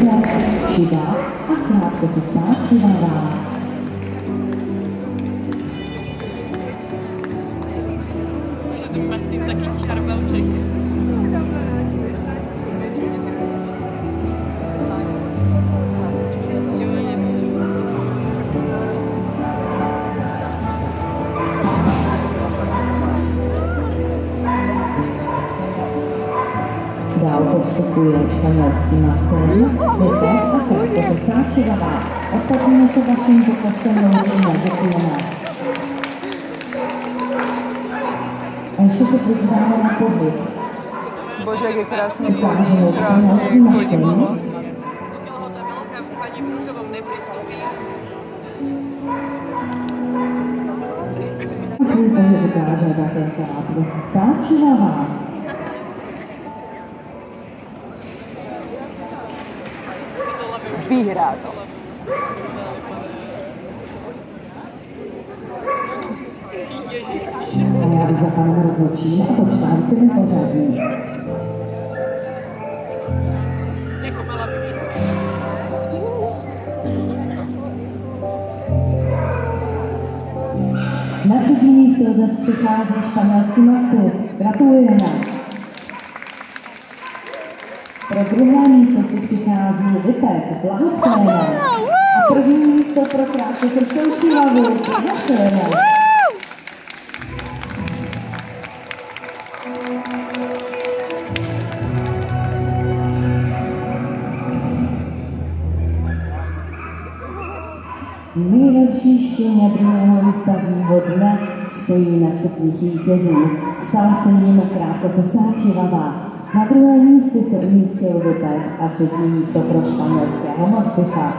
Vypad, Šibá a krátkosestá Šibává. Mastin taký čarbelček. Dál postupuje španělský master, Vypad a krátkosestá Šibává. Ostatními se za tímto postem loučíme. Děkujeme. A ještě se podíváme na pohyb. Bože, jak je krásně Ukážeme chodí, španělský master. Svůj pohyb ukáže také krátkosestá Šibává. Vyhrá to. A já bych za panem rozhodčím a počkám si vypořádní. Na třetí místo dnes přichází španělský master. Gratulujeme. Pro druhé místo si přichází Vypad. Blahopřejeme. A první místo pro krátkosestou Šibavu. Blahopřejeme. Nejlepší štěně druhého výstavního dne stojí na stupních vítězů. Stal se jim krátkosestá Šibává. Na druhé místě se umístil Vypad a třetí místo pro španělského mastifa.